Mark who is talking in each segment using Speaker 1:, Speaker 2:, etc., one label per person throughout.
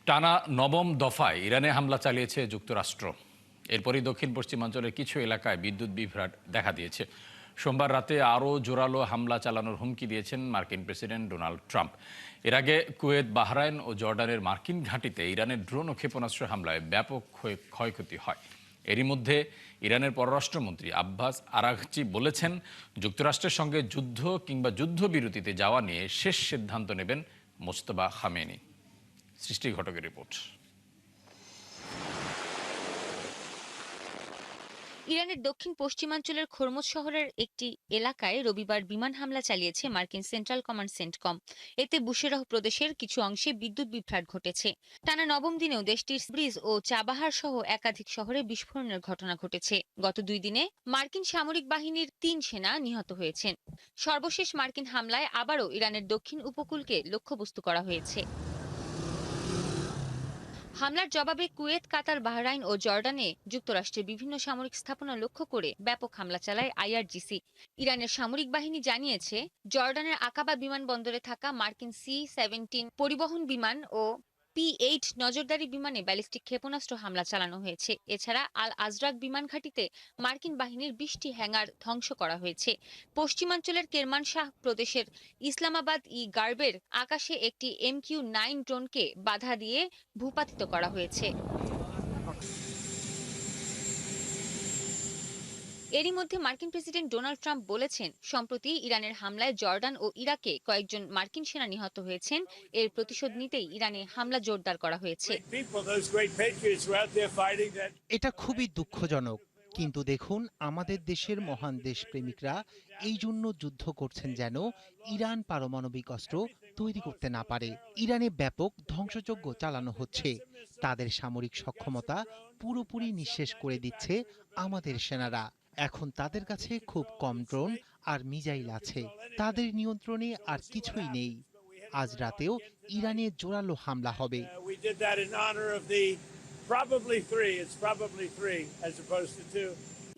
Speaker 1: টানা নবম দফায় ইরানে হামলা চালিয়েছে যুক্তরাষ্ট্র। এরপরই দক্ষিণ পশ্চিমাঞ্চলের কিছু এলাকায় বিদ্যুৎ বিভ্রাট দেখা দিয়েছে। সোমবার রাতে আরও জোরালো হামলা চালানোর হুমকি দিয়েছেন মার্কিন প্রেসিডেন্ট ডোনাল্ড ট্রাম্প। এর আগে কুয়েত, বাহরাইন ও জর্ডানের মার্কিন ঘাঁটিতে ইরানের ড্রোন ও ক্ষেপণাস্ত্র হামলায় ব্যাপক ক্ষয়ক্ষতি হয়। এরই মধ্যে ইরানের পররাষ্ট্রমন্ত্রী আব্বাস আরাঘচি বলেছেন, যুক্তরাষ্ট্রের সঙ্গে যুদ্ধ কিংবা যুদ্ধবিরতিতে যাওয়া নিয়ে শেষ সিদ্ধান্ত নেবেন মোজতবা খামেনি। সৃষ্টি ঘটকের রিপোর্ট।
Speaker 2: ইরানের দক্ষিণ পশ্চিমাঞ্চলের খরমুজ শহরের একটি এলাকায় রবিবার বিমান হামলা চালিয়েছে মার্কিন সেন্ট্রাল কমান্ড সেন্টকম। এতে বুশেরাহ প্রদেশের কিছু অংশে বিদ্যুৎ বিভ্রাট ঘটেছে। টানা নবম দিনেও দেশটির ব্রিজ ও চাবাহার সহ একাধিক শহরে বিস্ফোরণের ঘটনা ঘটেছে। গত 2 দিনে মার্কিন সামরিক বাহিনীর 3 সেনা নিহত হয়েছেন। সর্বশেষ মার্কিন হামলায় আবারও ইরানের দক্ষিণ উপকূলকে লক্ষ্যবস্তু করা হয়েছে। হামলার জবাবে কুয়েত, কাতার, বাহরাইন ও জর্ডানে যুক্তরাষ্ট্রের বিভিন্ন সামরিক স্থাপনা লক্ষ্য করে ব্যাপক হামলা চালায় আইআরজিসি। ইরানের সামরিক বাহিনী জানিয়েছে, জর্ডানের আকাবা বিমানবন্দরে থাকা মার্কিন C-17 পরিবহন বিমান ও P-8 নজরদারি বিমানে ব্যালিস্টিক ক্ষেপণাস্ত্র হামলা চালানো হয়েছে। এছাড়া আল আজরাক বিমান ঘাঁটিতে মার্কিন বাহিনীর 20টি হ্যাঙ্গার ধ্বংস করা হয়েছে। পশ্চিমাঞ্চলের কেরমানশাহ প্রদেশের ইসলামাবাদ-ই-গার্বের আকাশে একটি MQ-9 ড্রোনকে বাধা দিয়ে ভূপাতিত করা হয়েছে। এরই মধ্যে মার্কিন প্রেসিডেন্ট ডোনাল্ড ট্রাম্প বলেছেন, সম্প্রতি ইরানের হামলায় জর্ডান ও ইরাকে কয়েকজন মার্কিন সেনা নিহত হয়েছেন। এর প্রতিশোধ নিতেই ইরানে হামলা জোরদার করা হয়েছে।
Speaker 3: এটা খুবই দুঃখজনক, কিন্তু দেখুন, আমাদের দেশের মহান দেশপ্রেমিকরা এই জন্য যুদ্ধ করছেন যেন ইরান পারমাণবিক অস্ত্র তৈরি করতে না পারে। ইরানে ব্যাপক ধ্বংসযজ্ঞ চালানো হচ্ছে। তাদের সামরিক সক্ষমতা পুরোপুরি নিঃশেষ করে দিচ্ছে আমাদের সেনারা। এখন তাদের কাছে খুব কম ড্রোন আর মিসাইল আছে। তাদের নিয়ন্ত্রণে আর কিছুই নেই। আজ রাতেও ইরানে জোরালো হামলা হবে।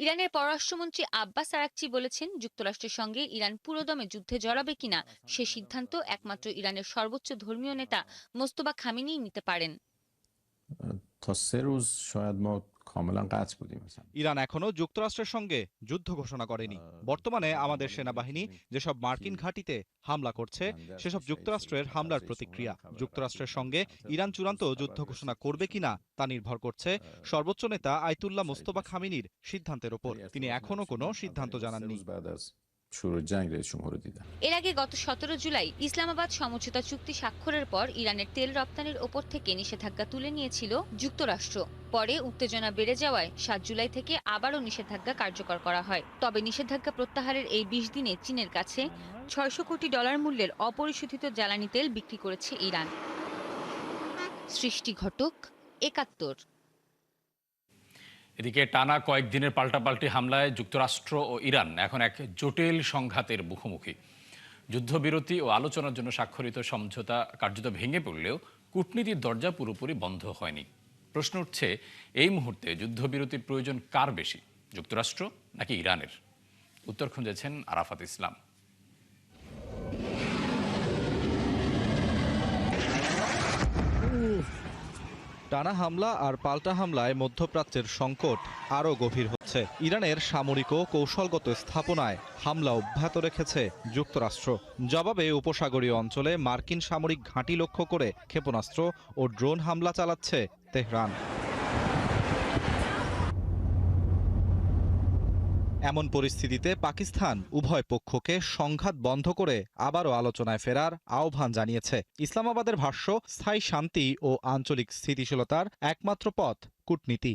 Speaker 2: ইরানের পররাষ্ট্রমন্ত্রী আব্বাস আরাকচি বলেছেন, যুক্তরাষ্ট্রের সঙ্গে ইরান পুরোদমে যুদ্ধে জড়াবে কিনা সে সিদ্ধান্ত একমাত্র ইরানের সর্বোচ্চ ধর্মীয় নেতা মোজতবা খামেনিই নিতে পারেন।
Speaker 4: تا 3 روز شاید ما کاملا قطع بودیم مثلا
Speaker 5: ইরান এখনো যুক্তরাষ্ট্রের সঙ্গে যুদ্ধ ঘোষণা করেনি। বর্তমানে আমাদের সেনাবাহিনী যেসব মার্কিন ঘাঁটিতে হামলা করছে সেসব যুক্তরাষ্ট্রের হামলার প্রতিক্রিয়া। যুক্তরাষ্ট্রের সঙ্গে ইরান চূড়ান্ত যুদ্ধ ঘোষণা করবে কিনা তা নির্ভর করছে সর্বোচ্চ নেতা আয়াতুল্লাহ মোস্তফা খামেনির সিদ্ধান্তের ওপর। তিনি এখনো কোনো সিদ্ধান্ত জানাননি।
Speaker 4: بعد از شروع جنگ رئیس جمهور رو دیدم
Speaker 2: এর আগে গত 17 জুলাই ইসলামাবাদ সমঝোতা চুক্তি স্বাক্ষরের পর ইরানের তেল রপ্তানির ওপর থেকে নিষেধাজ্ঞা তুলে নিয়েছিল যুক্তরাষ্ট্র। পরে উত্তেজনা বেড়ে যাওয়ায় 7 জুলাই থেকে আবারও নিষেধাজ্ঞা কার্যকর করা হয়। তবে নিষেধাজ্ঞা প্রত্যাহারের এই 20 দিনে চীনের কাছে $600 কোটি মূল্যের অপরিশোধিত জ্বালানি তেল বিক্রি করেছে ইরান। সৃষ্টি ঘটক, 71।
Speaker 1: এদিকে টানা কয়েকদিনের পাল্টাপাল্টি হামলায় যুক্তরাষ্ট্র ও ইরান এখন এক জটিল সংঘাতের মুখোমুখি। যুদ্ধবিরতি ও আলোচনার জন্য স্বাক্ষরিত সমঝোতা কার্যত ভেঙে পড়লেও কূটনীতির দরজা পুরোপুরি বন্ধ হয়নি। প্রশ্ন উঠছে, এই মুহূর্তে যুদ্ধবিরতির প্রয়োজন কার বেশি, যুক্তরাষ্ট্র নাকি ইরানের? উত্তর খুঁজেছেন আরাফাত ইসলাম।
Speaker 5: টানা হামলা আর পাল্টা হামলায় মধ্যপ্রাচ্যের সংকট আরও গভীর হচ্ছে। ইরানের সামরিক ও কৌশলগত স্থাপনায় হামলা অব্যাহত রেখেছে যুক্তরাষ্ট্র। জবাবে উপসাগরীয় অঞ্চলে মার্কিন সামরিক ঘাঁটি লক্ষ্য করে ক্ষেপণাস্ত্র ও ড্রোন হামলা চালাচ্ছে তেহরান। এমন পরিস্থিতিতে পাকিস্তান উভয় পক্ষকে সংঘাত বন্ধ করে আবারও আলোচনায় ফেরার আহ্বান জানিয়েছে। ইসলামাবাদের ভাষ্য, স্থায়ী শান্তি ও আঞ্চলিক স্থিতিশীলতার একমাত্র পথ কূটনীতি।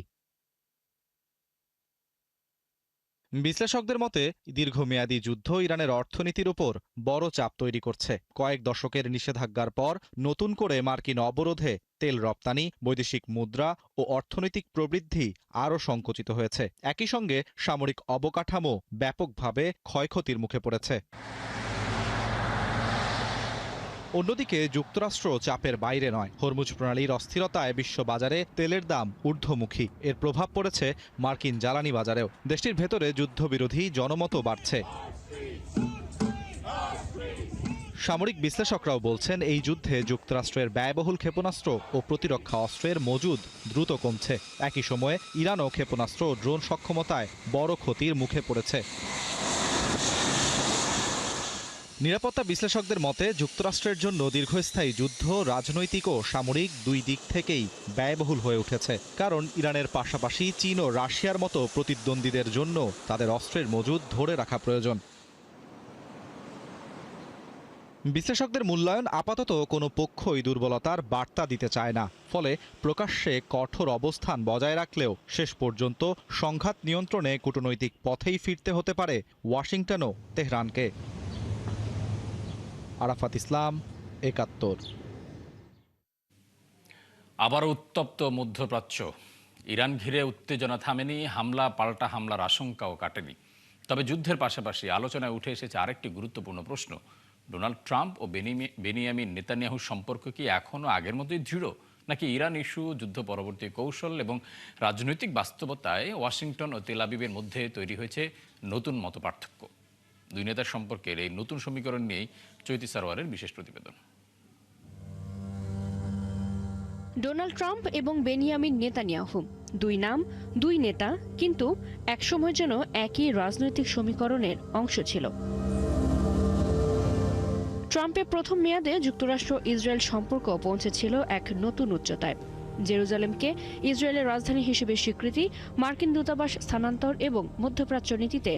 Speaker 5: বিশ্লেষকদের মতে, দীর্ঘমেয়াদী যুদ্ধ ইরানের অর্থনীতির উপর বড় চাপ তৈরি করছে। কয়েক দশকের নিষেধাজ্ঞার পর নতুন করে মার্কিন অবরোধে তেল রপ্তানি, বৈদেশিক মুদ্রা ও অর্থনৈতিক প্রবৃদ্ধি আরও সংকুচিত হয়েছে। একই সঙ্গে সামরিক অবকাঠামো ব্যাপকভাবে ক্ষয়ক্ষতির মুখে পড়েছে। অন্যদিকে যুক্তরাষ্ট্র চাপের বাইরে নয়। হরমুজ প্রণালীর অস্থিরতায় বিশ্ববাজারে তেলের দাম ঊর্ধ্বমুখী। এর প্রভাব পড়েছে মার্কিন জ্বালানি বাজারেও। দেশটির ভেতরে যুদ্ধবিরোধী জনমতও বাড়ছে। সামরিক বিশ্লেষকরাও বলছেন এই যুদ্ধে যুক্তরাষ্ট্রের ব্যয়বহুল ক্ষেপণাস্ত্র ও প্রতিরক্ষা অস্ত্রের মজুদ দ্রুত কমছে। একই সময়ে ইরানও ক্ষেপণাস্ত্র ও ড্রোন সক্ষমতায় বড় ক্ষতির মুখে পড়েছে। নিরাপত্তা বিশ্লেষকদের মতে যুক্তরাষ্ট্রের জন্য দীর্ঘস্থায়ী যুদ্ধ রাজনৈতিক ও সামরিক দুই দিক থেকেই ব্যয়বহুল হয়ে উঠেছে, কারণ ইরানের পাশাপাশি চীন ও রাশিয়ার মতো প্রতিদ্বন্দ্বীদের জন্য তাদের অস্ত্রের মজুদ ধরে রাখা প্রয়োজন। বিশ্লেষকদের মূল্যায়ন আপাতত কোনো পক্ষই দুর্বলতার বার্তা দিতে চায় না, ফলে প্রকাশ্যে কঠোর অবস্থান বজায় রাখলেও শেষ পর্যন্ত সংঘাত নিয়ন্ত্রণে কূটনৈতিক পথেই ফিরতে হতে পারে ওয়াশিংটন ও তেহরানকে। আরাফাত ইসলাম, ৭১।
Speaker 1: আবারও উত্তপ্ত মধ্যপ্রাচ্য। ইরান ঘিরে উত্তেজনা থামেনি, হামলা পাল্টা হামলার আশঙ্কাও কাটেনি। তবে যুদ্ধের পাশাপাশি আলোচনায় উঠে এসেছে আরেকটি গুরুত্বপূর্ণ প্রশ্ন: ডোনাল্ড ট্রাম্প ও বেনিয়ামিন নেতানিয়াহুর সম্পর্ক কি এখনও আগের মতোই দৃঢ়, নাকি ইরান ইস্যু, যুদ্ধ পরবর্তী কৌশল এবং রাজনৈতিক বাস্তবতায় ওয়াশিংটন ও তেল আবিবের মধ্যে তৈরি হয়েছে নতুন মতপার্থক্য? দুই নেতার সম্পর্কের এই নতুন সমীকরণ নিয়েই চৈতি সারোয়ারের বিশেষ প্রতিবেদন।
Speaker 6: ডোনাল্ড ট্রাম্প এবং বেনিয়ামিন নেতানিয়াহু, দুই নাম, দুই নেতা, কিন্তু একসময় যেন একই রাজনৈতিক সমীকরণের অংশ ছিল। ট্রাম্পের প্রথম মেয়াদে যুক্তরাষ্ট্র ইসরায়েল সম্পর্ক পৌঁছেছিল এক নতুন উচ্চতায়। জেরুজালেমকে ইসরায়েলের রাজধানী হিসেবে স্বীকৃতি, মার্কিন দূতাবাস স্থানান্তর এবং মধ্যপ্রাচ্য নীতিতে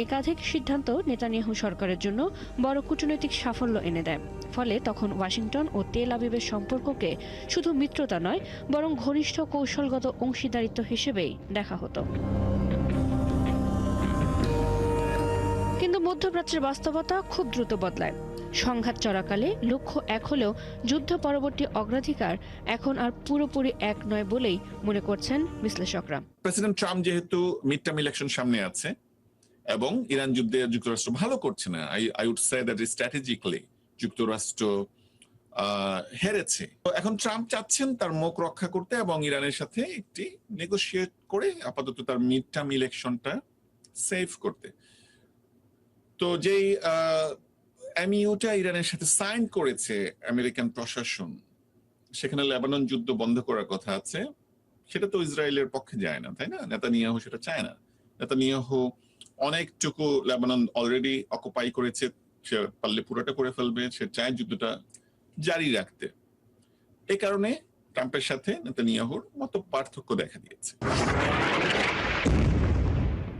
Speaker 6: একাধিক সিদ্ধান্ত নেতানিয়াহু সরকারের জন্য বড় কূটনৈতিক সাফল্য এনে দেয়। ফলে তখন ওয়াশিংটন ও তেল আবিবের সম্পর্ককে শুধু মিত্রতা নয়, বরং ঘনিষ্ঠ কৌশলগত অংশীদারিত্ব হিসেবেই দেখা হতো। কিন্তু মধ্যপ্রাচ্যের বাস্তবতা খুব দ্রুত বদলায়। সংঘাত চলাকালে লক্ষ্য এক হলেও যুদ্ধ পরবর্তী অগ্রাধিকার এখন আর পুরোপুরি এক নয় বলেই মনে করছেন বিশ্লেষকরা।
Speaker 7: প্রেসিডেন্ট ট্রাম্প যেহেতু মিড টার্ম ইলেকশন সামনে আছে এবং ইরান যুদ্ধে যুক্তরাষ্ট্র ভালো করছে না, I would say that strategically যুক্তরাষ্ট্র হেরেছে। তো এখন ট্রাম্প চাচ্ছেন তার মুখ রক্ষা করতে এবং ইরানের সাথে একটি নেগোশিয়েট করে আপাতত তার মিড টার্ম ইলেকশনটা সেভ করতে। তো যেই এমইউটা ইরানের সাথে সাইন করেছে আমেরিকান প্রশাসন, সেখানে লেবানন যুদ্ধ বন্ধ করার কথা আছে, সেটা তো ইসরায়েলের পক্ষে যায় না, তাই না? নেতানিয়াহু সেটা চায় না। নেতানিয়াহু অনেকটুকু লেবানন অলরেডি অকুপাই করেছে, সে পারলে পুরোটা করে ফেলবে, সে চায় যুদ্ধটা জারি রাখতে। এই কারণে ট্রাম্পের সাথে নেতানিয়াহুর মত পার্থক্য দেখা দিয়েছে।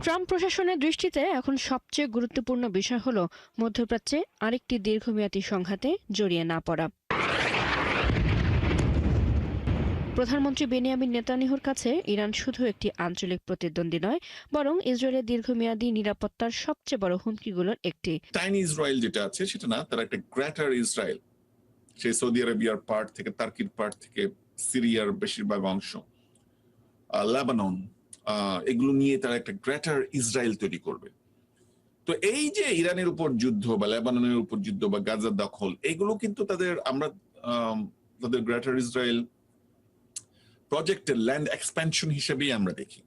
Speaker 6: ট্রাম্প প্রশাসনের দৃষ্টিতে এখন সবচেয়ে গুরুত্বপূর্ণ বিষয় হলো মধ্যপ্রাচ্যে আরেকটি দীর্ঘমেয়াদী সংঘাতে জড়িয়ে না পড়া। প্রধানমন্ত্রী বেনিয়ামিন নেতানিয়াহুর কাছে ইরান শুধু একটি আঞ্চলিক প্রতিদ্বন্দ্বী নয়, বরং ইসরায়েলের দীর্ঘমেয়াদী নিরাপত্তার সবচেয়ে বড় হুমকিগুলোর একটি।
Speaker 7: টাইনি ইসরায়েল যেটা আছে সেটা না, তার একটা গ্রেটার ইসরায়েল, সেই সৌদি আরবিয়ার পার্ট থেকে, তার্কির পার্ট থেকে, সিরিয়ার বেশিরভাগ অংশ, লেবানন, এগুলো নিয়ে তারা একটা গ্রেটার ইসরায়েল তৈরি করবে। তো এই যে ইরানের উপর যুদ্ধ বা লেবাননের উপর যুদ্ধ বা গাজার দখল, এগুলো কিন্তু তাদের গ্রেটার ইসরায়েল প্রজেক্টের ল্যান্ড এক্সপ্যানশন হিসেবেই আমরা দেখি।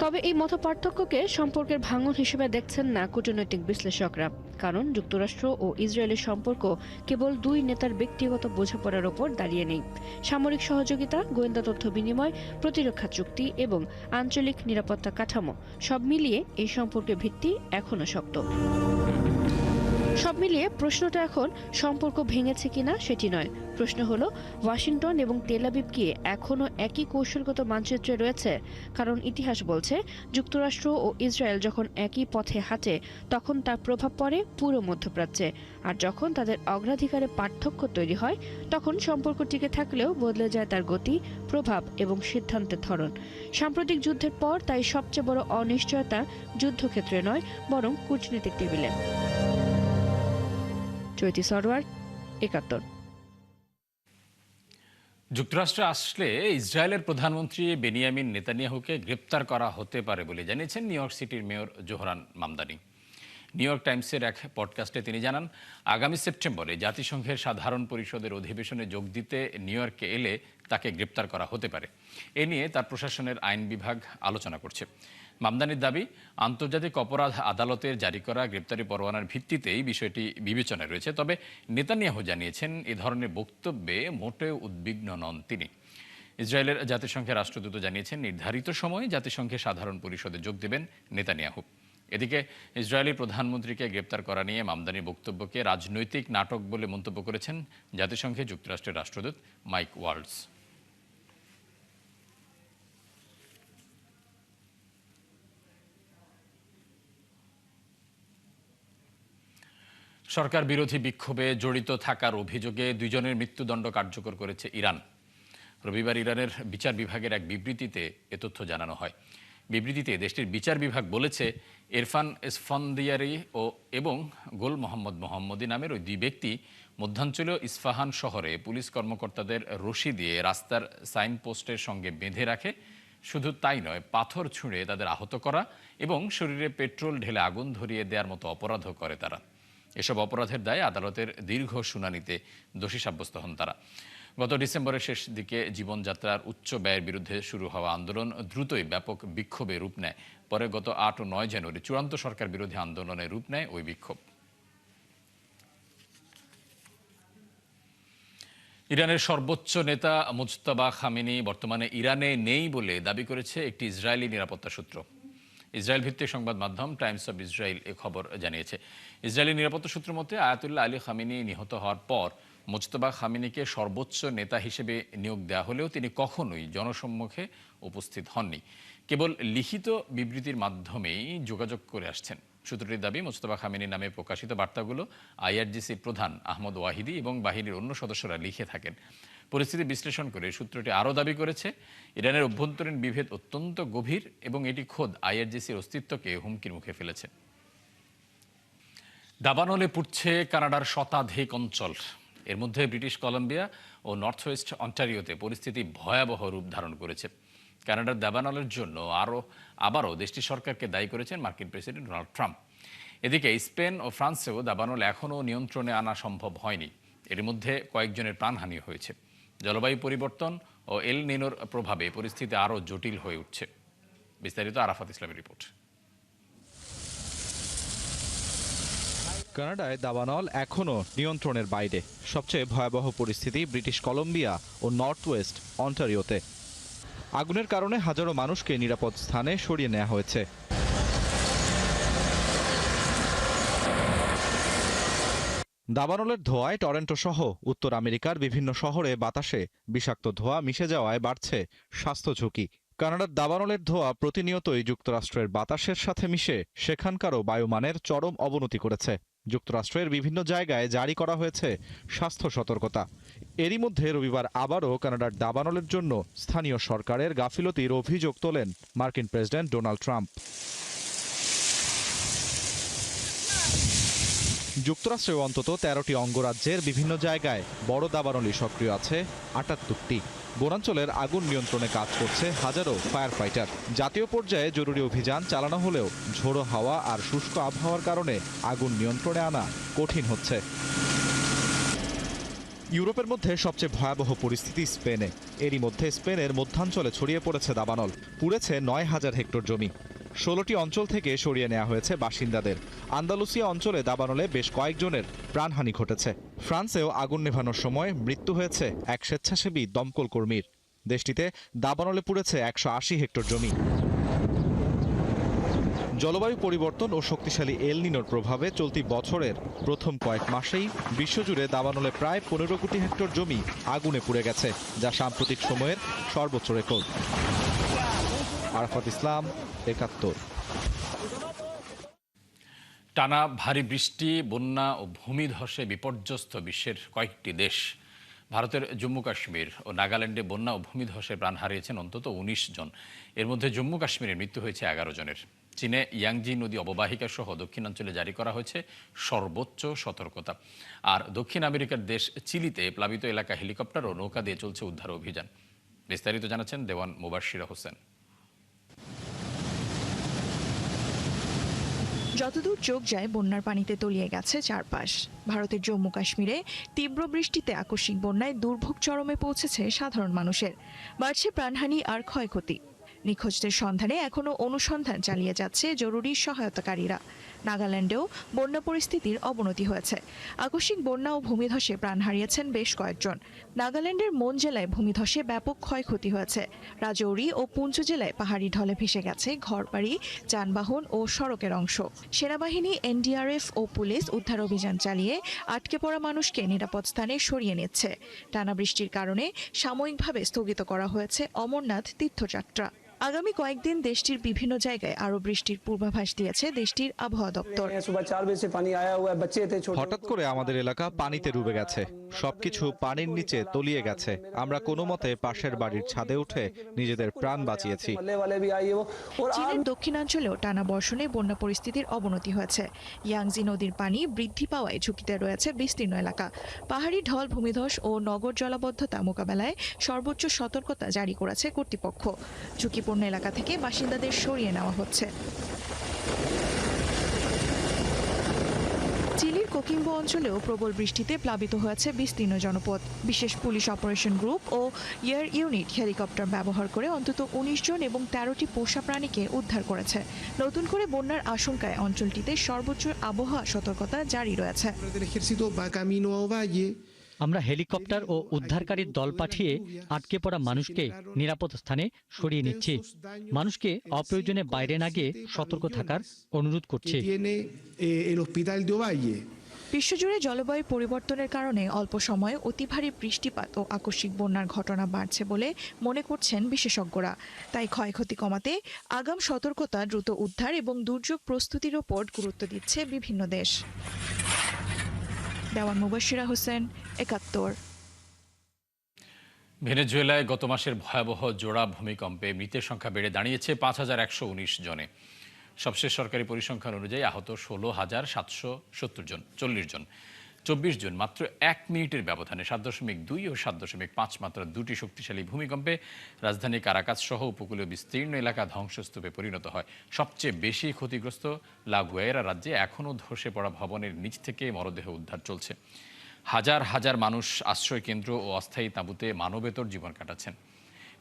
Speaker 6: তবে এই মতপার্থক্যকে সম্পর্কের ভাঙন হিসেবে দেখছেন না কূটনৈতিক বিশ্লেষকরা, কারণ যুক্তরাষ্ট্র ও ইসরায়েলের সম্পর্ক কেবল দুই নেতার ব্যক্তিগত বোঝাপড়ার ওপর দাঁড়িয়ে নেই। সামরিক সহযোগিতা, গোয়েন্দা তথ্য বিনিময়, প্রতিরক্ষা চুক্তি এবং আঞ্চলিক নিরাপত্তা কাঠামো সব মিলিয়ে এই সম্পর্কের ভিত্তি এখনো শক্ত। সব মিলিয়ে প্রশ্নটা এখন সম্পর্ক ভেঙেছে কিনা সেটি নয়, প্রশ্ন হলো ওয়াশিংটন এবং তেল আবিব কি এখনো একই কৌশলগত মানচিত্রে রয়েছে? কারণ ইতিহাস বলছে যুক্তরাষ্ট্র ও ইসরায়েল যখন একই পথে হাঁটে তখন তার প্রভাব পড়ে পুরো মধ্যপ্রাচ্যে, আর যখন তাদের অগ্রাধিকারে পার্থক্য তৈরি হয় তখন সম্পর্ক টিকে থাকলেও বদলে যায় তার গতি, প্রভাব এবং সিদ্ধান্তের ধরন। সাম্প্রতিক যুদ্ধের পর তাই সবচেয়ে বড় অনিশ্চয়তা যুদ্ধক্ষেত্রে নয়, বরং কূটনীতিক টেবিলে। চৈতি সারোয়ার, ৭১।
Speaker 1: যুক্তরাষ্ট্রে আসলে ইসরায়েলের প্রধানমন্ত্রী বেনিয়ামিন নেতানিয়াহুকে গ্রেপ্তার করা হতে পারে বলে জানিয়েছেন নিউ ইয়র্ক সিটির mayor Zohran Mamdani. New York টাইমসের এক পডকাস্টে তিনি জানান, আগামী সেপ্টেম্বরে জাতিসংঘের সাধারণ পরিষদের অধিবেশনে যোগ দিতে নিউ ইয়র্কে এলে তাকে গ্রেপ্তার করা হতে পারে। এ নিয়ে তার প্রশাসনের আইন বিভাগ আলোচনা করছে। মামদানির দাবি, আন্তর্জাতিক অপরাধ আদালতের জারি করা গ্রেপ্তারি পরোয়ানার ভিত্তিতেই বিষয়টি বিবেচনায় রয়েছে। তবে নেতানিয়াহু জানিয়েছেন, এ ধরনের বক্তব্যে মোটেও উদ্বিগ্ন নন তিনি। ইসরায়েলের জাতিসংঘের রাষ্ট্রদূত জানিয়েছেন, নির্ধারিত সময়ে জাতিসংঘের সাধারণ পরিষদে যোগ দেবেন নেতানিয়াহু। এদিকে ইসরায়েলি প্রধানমন্ত্রীকে গ্রেপ্তার করা নিয়ে মামদানির বক্তব্যকে রাজনৈতিক নাটক বলে মন্তব্য করেছেন জাতিসংঘে যুক্তরাষ্ট্রের রাষ্ট্রদূত মাইক ওয়ালস। সরকার বিরোধী বিক্ষোভে জড়িত থাকার অভিযোগে 2 জনের মৃত্যুদণ্ড কার্যকর করেছে ইরান। রবিবার ইরানের বিচার বিভাগের এক বিবৃতিতে এ তথ্য জানানো হয়। বিবৃতিতে দেশটির বিচার বিভাগ বলেছে, ইরফান ইসফান্দিয়ারি এবং গোল মোহাম্মদ মোহাম্মদী নামের ওই 2 ব্যক্তি মধ্যাঞ্চলীয় ইস্পাহান শহরে পুলিশ কর্মকর্তাদের রশি দিয়ে রাস্তার সাইনপোস্টের সঙ্গে বেঁধে রাখে। শুধু তাই নয়, পাথর ছুঁড়ে তাদের আহত করা এবং শরীরে পেট্রোল ঢেলে আগুন ধরিয়ে দেওয়ার মতো অপরাধও করে তারা। এসব অপরাধের দায়ে আদালতের দীর্ঘ শুনানিতে দোষী সাব্যস্ত হন তারা। গত ডিসেম্বরের শেষ দিকে জীবনযাত্রার উচ্চ ব্যয়ের বিরুদ্ধে শুরু হওয়া আন্দোলন দ্রুতই ব্যাপক বিক্ষোভে রূপ নেয়। পরে গত 8 ও 9 জানুয়ারি চূড়ান্ত সরকার বিরোধী আন্দোলনে রূপ নেয় ওই বিক্ষোভ। ইরানের সর্বোচ্চ নেতা মুজতবা খামেনি বর্তমানে ইরানে নেই বলে দাবি করেছে একটি ইসরায়েলি নিরাপত্তা সূত্র। ইসরায়েল ভিত্তিক সংবাদ মাধ্যম টাইমস অব ইসরায়েল এ খবর জানিয়েছে। ইসরায়েলি নিরাপত্তা সূত্র মতে, আয়াতুল্লাহ আলী খামেনি নিহত হওয়ার পর মুজতবা খামেনিকে সর্বোচ্চ নেতা হিসেবে নিয়োগ দেওয়া হলেও তিনি কখনোই জনসম্মুখে উপস্থিত হননি। কেবল লিখিত বিবৃতির মাধ্যমেই যোগাযোগ করে আসছেন। সূত্রটির দাবি, মুজতবা খামেনি নামে প্রকাশিত বার্তাগুলো আইআরজিসির প্রধান আহমদ ওয়াহিদি এবং বাহিনীর অন্য সদস্যরা লিখে থাকেন। পরিস্থিতি বিশ্লেষণ করে সূত্রটি আরও দাবি করেছে, ইরানের অভ্যন্তরীণ বিভেদ অত্যন্ত গভীর এবং এটি খোদ আইআরজিসির অস্তিত্বকে হুমকির মুখে ফেলেছে। দাবানলে পুড়ছে কানাডার শতাধিক অঞ্চল। এর মধ্যে ব্রিটিশ কলম্বিয়া ও নর্থ ওয়েস্ট অন্টারিওতে পরিস্থিতি ভয়াবহ রূপ ধারণ করেছে। কানাডার দাবানলের জন্য আবারও দেশটির সরকারকে দায়ী করেছেন মার্কিন প্রেসিডেন্ট ডোনাল্ড ট্রাম্প। এদিকে স্পেন ও ফ্রান্সেও দাবানল এখনও নিয়ন্ত্রণে আনা সম্ভব হয়নি। এর মধ্যে কয়েকজনের প্রাণহানি হয়েছে। জলবায়ু পরিবর্তন ও এল নিনোর প্রভাবে পরিস্থিতি আরও জটিল হয়ে উঠছে। বিস্তারিত আরাফাত ইসলামের রিপোর্ট।
Speaker 5: কানাডায় দাবানল এখনও নিয়ন্ত্রণের বাইরে। সবচেয়ে ভয়াবহ পরিস্থিতি ব্রিটিশ কলম্বিয়া ও নর্থ ওয়েস্ট অন্টারিওতে। আগুনের কারণে হাজারো মানুষকে নিরাপদ স্থানে সরিয়ে নেওয়া হয়েছে। দাবানলের ধোঁয়ায় টরন্টো সহ উত্তর আমেরিকার বিভিন্ন শহরে বাতাসে বিষাক্ত ধোঁয়া মিশে যাওয়ায় বাড়ছে স্বাস্থ্য ঝুঁকি। কানাডার দাবানলের ধোঁয়া প্রতিনিয়তই যুক্তরাষ্ট্রের বাতাসের সাথে মিশে সেখানকারও বায়ুমানের চরম অবনতি করেছে। যুক্তরাষ্ট্রের বিভিন্ন জায়গায় জারি করা হয়েছে স্বাস্থ্য সতর্কতা। এরই মধ্যে রবিবার আবারও কানাডার দাবানলের জন্য স্থানীয় সরকারের গাফিলতির অভিযোগ তোলেন মার্কিন প্রেসিডেন্ট ডোনাল্ড ট্রাম্প। যুক্তরাষ্ট্রেও অন্তত 13টি অঙ্গরাজ্যের বিভিন্ন জায়গায় বড় দাবানলই সক্রিয় আছে 78টি। বনাঞ্চলের আগুন নিয়ন্ত্রণে কাজ করছে হাজারো ফায়ার ফাইটার। জাতীয় পর্যায়ে জরুরি অভিযান চালানো হলেও ঝোড়ো হাওয়া আর শুষ্ক আবহাওয়ার কারণে আগুন নিয়ন্ত্রণে আনা কঠিন হচ্ছে। ইউরোপের মধ্যে সবচেয়ে ভয়াবহ পরিস্থিতি স্পেনে। এরই মধ্যে স্পেনের মধ্যাঞ্চলে ছড়িয়ে পড়েছে দাবানল। পুড়েছে 9,000 হেক্টর জমি। 16টি অঞ্চল থেকে সরিয়ে নেওয়া হয়েছে বাসিন্দাদের। আন্দালুসিয়া অঞ্চলে দাবানলে বেশ কয়েকজনের প্রাণহানি ঘটেছে। ফ্রান্সেও আগুন নেভানোর সময় মৃত্যু হয়েছে এক স্বেচ্ছাসেবী দমকল কর্মীর। দেশটিতে দাবানলে পুড়েছে 180 হেক্টর জমি। জলবায়ু পরিবর্তন ও শক্তিশালী এল নিনোর প্রভাবে চলতি বছরের প্রথম কয়েক মাসেই বিশ্বজুড়ে দাবানলে প্রায় 15 কোটি হেক্টর জমি আগুনে পুড়ে গেছে, যা সাম্প্রতিক সময়ের সর্বোচ্চ রেকর্ড। আরাফাত ইসলাম, 71।
Speaker 1: টানা ভারী বৃষ্টি, বন্যা ও ভূমিধসে বিপর্যস্ত বিশ্বের কয়েকটি দেশ। ভারতের জম্মু কাশ্মীর ও নাগাল্যান্ডে বন্যা ও ভূমিধসে প্রাণ হারিয়েছেন অন্তত 19 জন। এর মধ্যে জম্মু কাশ্মীরের মৃত্যু হয়েছে 11 জনের। চীনে ইয়াংজি নদী অববাহিকা সহ দক্ষিণাঞ্চলে জারি করা হয়েছে সর্বোচ্চ সতর্কতা। আর দক্ষিণ আমেরিকার দেশ চিলিতে প্লাবিত এলাকা হেলিকপ্টার ও নৌকা দিয়ে চলছে উদ্ধার অভিযান। বিস্তারিত জানাচ্ছেন দেওয়ান মুবাশশিরা হোসেন।
Speaker 8: যতদূর চোখ যায় বন্যার পানিতে তলিয়ে গেছে চারপাশ। ভারতের জম্মু কাশ্মীরে তীব্র বৃষ্টিতে আকস্মিক বন্যায় দুর্ভোগ চরমে পৌঁছেছে সাধারণ মানুষের। বাড়ছে প্রাণহানি আর ক্ষয়ক্ষতি। নিখোঁজদের সন্ধানে এখনও অনুসন্ধান চালিয়ে যাচ্ছে জরুরি সহায়তাকারীরা। নাগাল্যান্ডেও বন্যা পরিস্থিতির অবনতি হয়েছে। আকস্মিক বন্যা ও ভূমিধসে প্রাণ হারিয়েছেন বেশ কয়েকজন। নাগাল্যান্ডের মন জেলায় ভূমিধসে ব্যাপক ক্ষয়ক্ষতি হয়েছে। রাজৌরি ও পুঞ্চ জেলায় পাহাড়ি ঢলে ভেসে গেছে ঘরবাড়ি, যানবাহন ও সড়কের অংশ। সেনাবাহিনী, এনডিআরএফ ও পুলিশ উদ্ধার অভিযান চালিয়ে আটকে পড়া মানুষকে নিরাপদ স্থানে সরিয়ে নিচ্ছে। টানা বৃষ্টির কারণে সাময়িকভাবে স্থগিত করা হয়েছে অমরনাথ তীর্থযাত্রা। আগামী কয়েকদিন দেশটির বিভিন্ন জায়গায় আরও বৃষ্টির পূর্বাভাস দিয়েছে দেশটির আবহাওয়া দপ্তর।
Speaker 5: হঠাৎ করে আমাদের এলাকা পানিতে ডুবে গেছে, সবকিছু পানির নিচে তলিয়ে গেছে। আমরা কোনো মতে পাশের বাড়ির ছাদে উঠে নিজেদের প্রাণ বাঁচিয়েছি।
Speaker 8: চীনের দক্ষিণাঞ্চলেও টানা বর্ষণে বন্যা পরিস্থিতির অবনতি হয়েছে। ইয়াংজি নদীর পানি বৃদ্ধি পাওয়ায় ঝুঁকিতে রয়েছে বিস্তীর্ণ এলাকা। পাহাড়ি ঢল, ভূমিধস ও নগর জলাবদ্ধতা মোকাবেলায় সর্বোচ্চ সতর্কতা জারি করেছে কর্তৃপক্ষ। ঝুঁকিপূর্ণ এলাকা থেকে বাসিন্দাদের সরিয়ে নেওয়া হচ্ছে। চিলির কোকিম্বো অঞ্চলেও প্রবল বৃষ্টিতে প্লাবিত হয়েছে বিস্তীর্ণ জনপদ। বিশেষ পুলিশ অপারেশন গ্রুপ ও এয়ার ইউনিট হেলিকপ্টার ব্যবহার করে অন্তত ১৯ জন এবং ১৩টি পোষা প্রাণীকে উদ্ধার করেছে। নতুন করে বন্যার আশঙ্কায় অঞ্চলটিতে সর্বোচ্চ আবহাওয়া সতর্কতা জারি রয়েছে।
Speaker 9: আমরা হেলিকপ্টার ও উদ্ধারকারীর দল পাঠিয়ে আটকে পড়া মানুষকে নিরাপদ স্থানে সরিয়ে নিচ্ছি। মানুষকে অপ্রয়োজনে বাইরে না গিয়ে সতর্ক থাকার অনুরোধ করছি।
Speaker 8: বিশ্বজুড়ে জলবায়ু পরিবর্তনের কারণে অল্প সময়ে অতি ভারী বৃষ্টিপাত ও আকস্মিক বন্যার ঘটনা বাড়ছে বলে মনে করছেন বিশেষজ্ঞরা। তাই ক্ষয়ক্ষতি কমাতে আগাম সতর্কতা, দ্রুত উদ্ধার এবং দুর্যোগ প্রস্তুতির ওপর গুরুত্ব দিচ্ছে বিভিন্ন দেশ। দেওয়ান মুবাশিরা হোসেন, ৭১।
Speaker 1: ভেনেজুয়েলায় গত মাসের ভয়াবহ জোড়া ভূমিকম্পে মৃতের সংখ্যা বেড়ে দাঁড়িয়েছে ৫,১১৯ জনে। সবশেষ সরকারি পরিসংখ্যান অনুযায়ী আহত ১৬,৭৭০ জন, ৪০ জন। ২৪ জন মাত্র ১ মিনিটের ব্যবধানে ৭.২ ও ৭.৫ মাত্রার দুটি শক্তিশালী ভূমিকম্পে রাজধানী কারাকাস সহ উপকূলীয় বিস্তীর্ণ এলাকা ধ্বংসস্তূপে পরিণত হয়। সবচেয়ে বেশি ক্ষতিগ্রস্ত লা গুয়েরা রাজ্যে এখনও ধসে পড়া ভবনের নিচ থেকে মরদেহ উদ্ধার চলছে। হাজার হাজার মানুষ আশ্রয়কেন্দ্র ও অস্থায়ী তাঁবুতে মানবেতর জীবন কাটাচ্ছেন।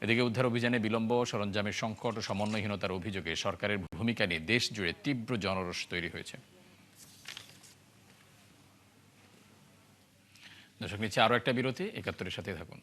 Speaker 1: এদিকে উদ্ধার অভিযানে বিলম্ব, সরঞ্জামের সংকট ও সমন্বয়হীনতার অভিযোগে সরকারের ভূমিকা নিয়ে দেশ জুড়ে তীব্র জনরোষ তৈরি হয়েছে। দর্শক, নিচ্ছে আরও একটা বিরতি, ৭১-এর সাথে থাকুন।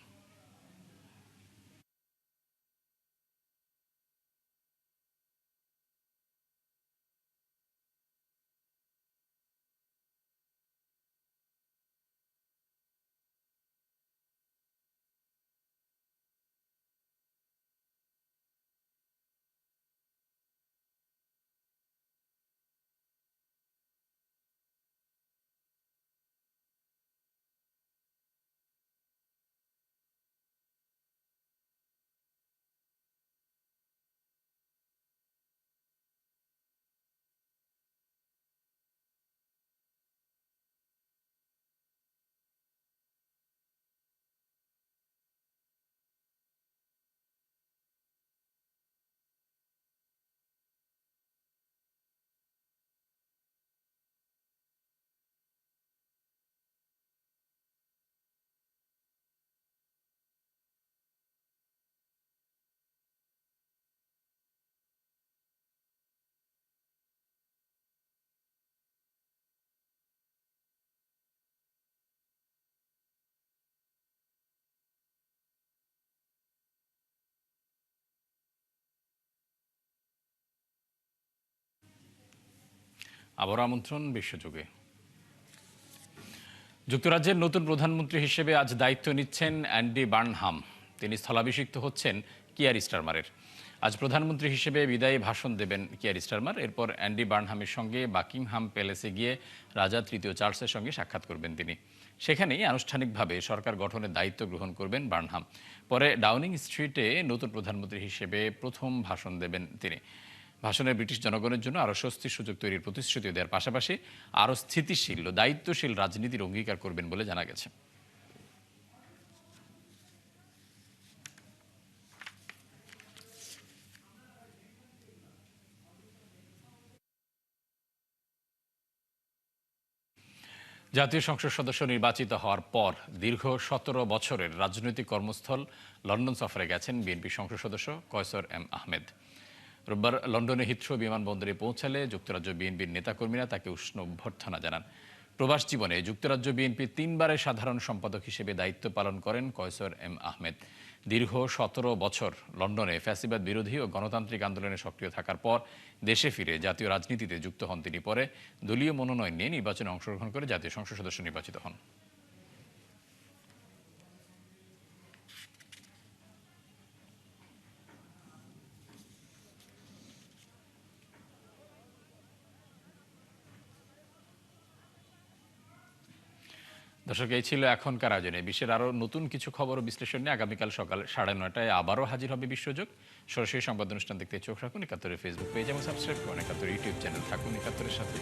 Speaker 1: আবার আমন্ত্রণ বিশ্বযুগে। যুক্তরাজ্যের নতুন প্রধানমন্ত্রী হিসেবে আজ দায়িত্ব নিচ্ছেন অ্যান্ডি বার্নহাম। তিনি স্থলাভিষিক্ত হচ্ছেন কিয়ার স্টারমারের। আজ প্রধানমন্ত্রী হিসেবে বিদায়ী ভাষণ দেবেন কিয়ার স্টারমার। এরপর অ্যান্ডি বার্নহামের সঙ্গে বাকিংহাম প্যালেসে গিয়ে রাজা তৃতীয় চার্লসের সঙ্গে সাক্ষাৎ করবেন তিনি। সেখানেই আনুষ্ঠানিকভাবে সরকার গঠনের দায়িত্ব গ্রহণ করবেন বার্নহাম। পরে ডাউনিং স্ট্রিটে নতুন প্রধানমন্ত্রী হিসেবে প্রথম ভাষণ দেবেন তিনি। ভাষণে ব্রিটিশ জনগণের জন্য আরও স্বস্তির সুযোগ তৈরির প্রতিশ্রুতি দেওয়ার পাশাপাশি আরও স্থিতিশীল ও দায়িত্বশীল রাজনীতির অঙ্গীকার করবেন বলে জানা গেছে। জাতীয় সংসদ সদস্য নির্বাচিত হওয়ার পর দীর্ঘ 17 বছরের রাজনৈতিক কর্মস্থল লন্ডন সফরে গেছেন বিএনপি সংসদ সদস্য কয়সর এম আহমেদ। রোববার লন্ডনে হিথ্রো বিমানবন্দরে পৌঁছালে যুক্তরাজ্য বিএনপির নেতাকর্মীরা তাকে উষ্ণ অভ্যর্থনা জানান। প্রবাস জীবনে যুক্তরাজ্য বিএনপির 3 বারের সাধারণ সম্পাদক হিসেবে দায়িত্ব পালন করেন কয়সর এম আহমেদ। দীর্ঘ 17 বছর লন্ডনে ফ্যাসিবাদ বিরোধী ও গণতান্ত্রিক আন্দোলনে সক্রিয় থাকার পর দেশে ফিরে জাতীয় রাজনীতিতে যুক্ত হন তিনি। পরে দলীয় মনোনয়ন নিয়ে নির্বাচনে অংশগ্রহণ করে জাতীয় সংসদ সদস্য নির্বাচিত হন। দর্শক, এই ছিল এখনকার আয়োজনে। বিশ্বের আরও নতুন কিছু খবর ও বিশ্লেষণ নিয়ে আগামীকাল সকাল 9:30টায় আবারও হাজির হবে বিশ্বযোগ। সরাসরি সংবাদ অনুষ্ঠান দেখতে চোখ রাখুন 71-এর ফেসবুক পেজ এবং সাবস্ক্রাইব করুন 71 ইউটিউব চ্যানেল। থাকুন 71-এর সাথে।